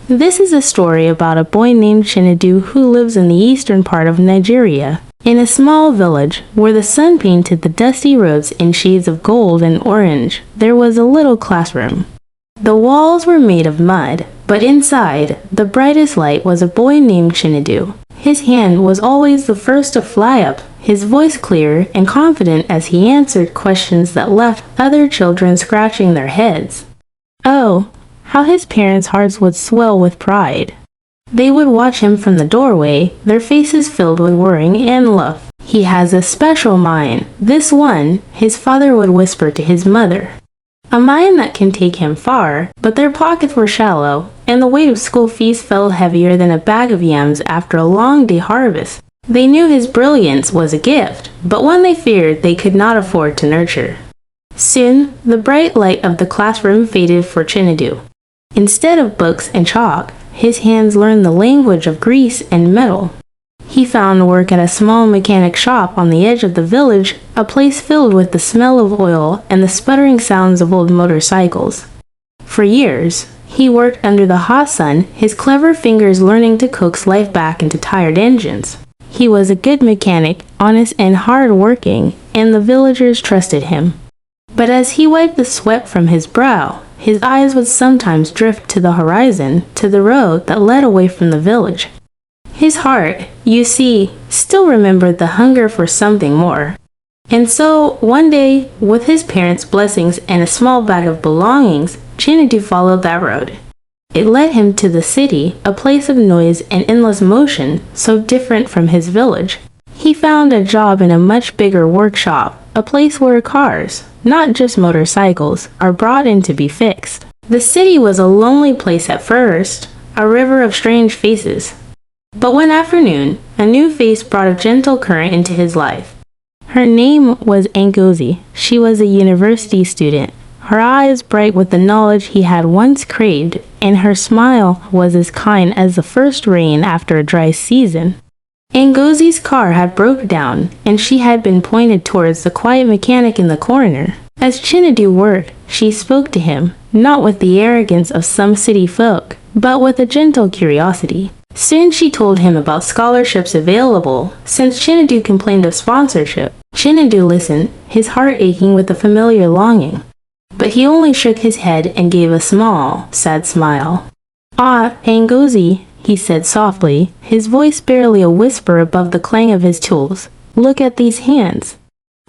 This is a story about a boy named Chinedu who lives in the eastern part of Nigeria. In a small village, where the sun painted the dusty roads in shades of gold and orange, there was a little classroom. The walls were made of mud, but inside, the brightest light was a boy named Chinedu. His hand was always the first to fly up, his voice clear and confident as he answered questions that left other children scratching their heads. Oh, how his parents' hearts would swell with pride. They would watch him from the doorway, their faces filled with worry and love. "He has a special mind, this one," his father would whisper to his mother. "A mind that can take him far," but their pockets were shallow, and the weight of school fees fell heavier than a bag of yams after a long day harvest. They knew his brilliance was a gift, but one they feared they could not afford to nurture. Soon, the bright light of the classroom faded for Chinedu. Instead of books and chalk, his hands learned the language of grease and metal. He found work at a small mechanic shop on the edge of the village, a place filled with the smell of oil and the sputtering sounds of old motorcycles. For years, he worked under the hot sun, his clever fingers learning to coax life back into tired engines. He was a good mechanic, honest and hard-working, and the villagers trusted him. But as he wiped the sweat from his brow, his eyes would sometimes drift to the horizon, to the road that led away from the village. His heart, you see, still remembered the hunger for something more. And so, one day, with his parents' blessings and a small bag of belongings, Chinedu followed that road. It led him to the city, a place of noise and endless motion, so different from his village. He found a job in a much bigger workshop, a place where cars, not just motorcycles, are brought in to be fixed. The city was a lonely place at first, a river of strange faces. But one afternoon, a new face brought a gentle current into his life. Her name was Ngozi. She was a university student, her eyes bright with the knowledge he had once craved, and her smile was as kind as the first rain after a dry season. Ngozi's car had broken down, and she had been pointed towards the quiet mechanic in the corner. As Chinedu worked, she spoke to him, not with the arrogance of some city folk, but with a gentle curiosity. Soon she told him about scholarships available, since Chinedu complained of sponsorship. Chinedu listened, his heart aching with a familiar longing. But he only shook his head and gave a small, sad smile. "Ah, Ngozi," he said softly, his voice barely a whisper above the clang of his tools. "Look at these hands.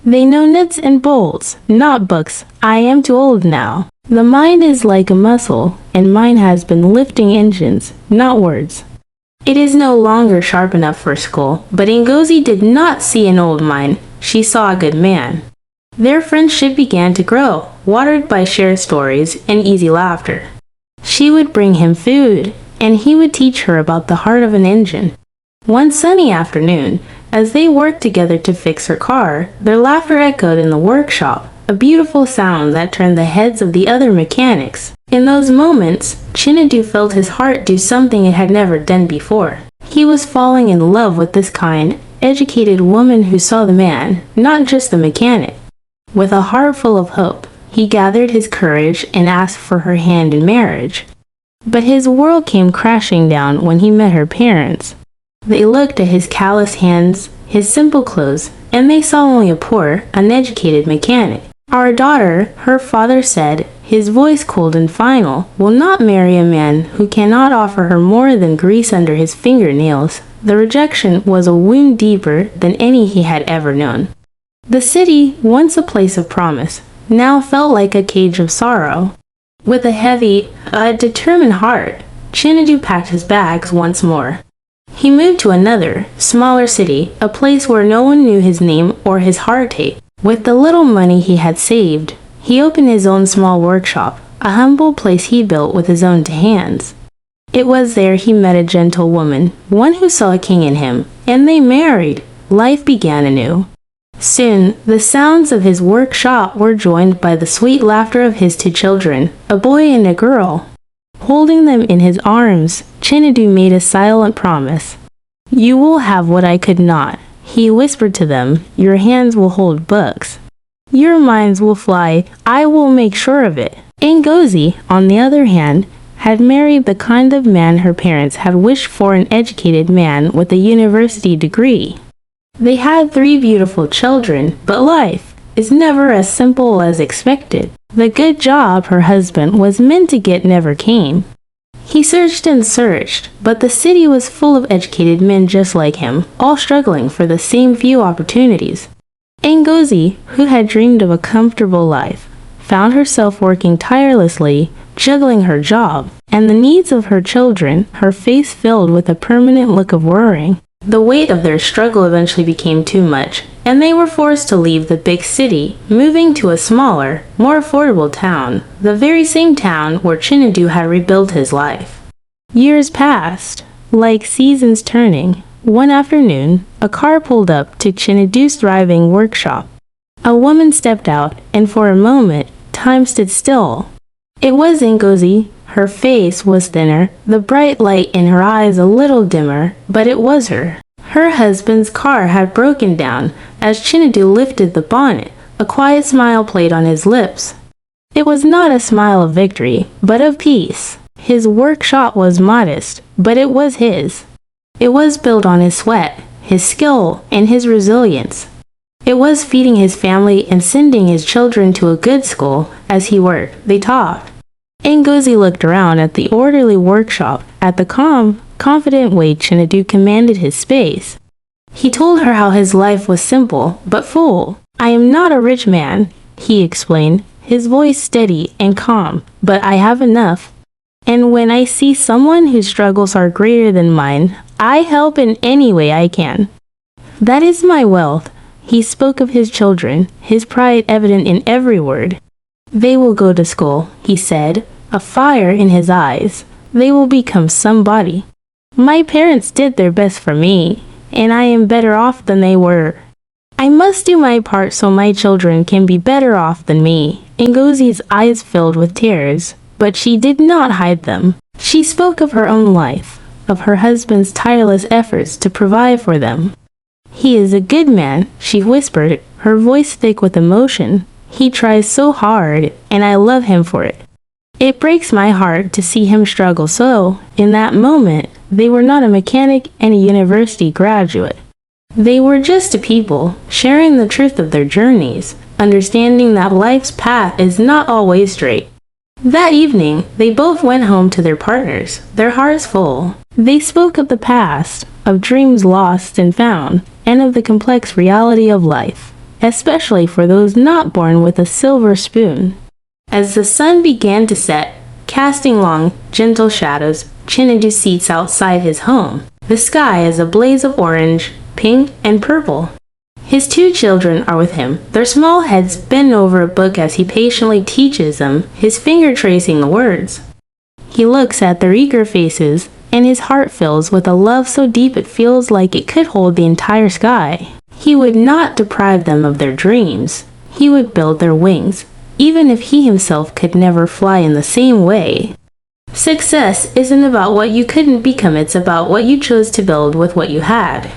They know nuts and bolts, not books. I am too old now. The mind is like a muscle, and mine has been lifting engines, not words. It is no longer sharp enough for school." But Ngozi did not see an old mind. She saw a good man. Their friendship began to grow, watered by shared stories and easy laughter. She would bring him food, and he would teach her about the heart of an engine. One sunny afternoon, as they worked together to fix her car, their laughter echoed in the workshop, a beautiful sound that turned the heads of the other mechanics. In those moments, Chinedu felt his heart do something it had never done before. He was falling in love with this kind, educated woman who saw the man, not just the mechanic. With a heart full of hope, he gathered his courage and asked for her hand in marriage. But his world came crashing down when he met her parents. They looked at his calloused hands, his simple clothes, and they saw only a poor, uneducated mechanic. "Our daughter," her father said, his voice cold and final, "will not marry a man who cannot offer her more than grease under his fingernails." The rejection was a wound deeper than any he had ever known. The city, once a place of promise, now felt like a cage of sorrow. With a heavy, determined heart, Chinedu packed his bags once more. He moved to another, smaller city, a place where no one knew his name or his heart rate. With the little money he had saved, he opened his own small workshop, a humble place he built with his own hands. It was there he met a gentle woman, one who saw a king in him, and they married. Life began anew. Soon, the sounds of his workshop were joined by the sweet laughter of his two children, a boy and a girl. Holding them in his arms, Chinedu made a silent promise. "You will have what I could not," he whispered to them. "Your hands will hold books. Your minds will fly. I will make sure of it." Ngozi, on the other hand, had married the kind of man her parents had wished for, an educated man with a university degree. They had 3 beautiful children, but life is never as simple as expected. The good job her husband was meant to get never came. He searched and searched, but the city was full of educated men just like him, all struggling for the same few opportunities. Ngozi, who had dreamed of a comfortable life, found herself working tirelessly, juggling her job and the needs of her children, her face filled with a permanent look of worrying. The weight of their struggle eventually became too much, and they were forced to leave the big city, moving to a smaller, more affordable town, the very same town where Chinedu had rebuilt his life. Years passed, like seasons turning. One afternoon, a car pulled up to Chinedu's thriving workshop. A woman stepped out, and for a moment, time stood still. It was Ngozi. Her face was thinner, the bright light in her eyes a little dimmer, but it was her. Her husband's car had broken down. As Chinedu lifted the bonnet, a quiet smile played on his lips. It was not a smile of victory, but of peace. His workshop was modest, but it was his. It was built on his sweat, his skill, and his resilience. It was feeding his family and sending his children to a good school. As he worked, they talked. Ngozi looked around at the orderly workshop, at the calm, confident way Chinedu commanded his space. He told her how his life was simple, but full. "I am not a rich man," he explained, his voice steady and calm, "but I have enough. And when I see someone whose struggles are greater than mine, I help in any way I can. That is my wealth." He spoke of his children, his pride evident in every word. "They will go to school," he said, a fire in his eyes. "They will become somebody. My parents did their best for me, and I am better off than they were. I must do my part so my children can be better off than me." Ngozi's eyes filled with tears, but she did not hide them. She spoke of her own life, of her husband's tireless efforts to provide for them. "He is a good man," she whispered, her voice thick with emotion. "He tries so hard, and I love him for it. It breaks my heart to see him struggle so." In that moment, they were not a mechanic and a university graduate. They were just a people, sharing the truth of their journeys, understanding that life's path is not always straight. That evening, they both went home to their partners, their hearts full. They spoke of the past, of dreams lost and found, and of the complex reality of life, especially for those not born with a silver spoon. As the sun began to set, casting long, gentle shadows, Chinedu sits outside his home. The sky is a blaze of orange, pink, and purple. His 2 children are with him, their small heads bent over a book as he patiently teaches them, his finger tracing the words. He looks at their eager faces, and his heart fills with a love so deep it feels like it could hold the entire sky. He would not deprive them of their dreams. He would build their wings, even if he himself could never fly in the same way. Success isn't about what you couldn't become, it's about what you chose to build with what you had.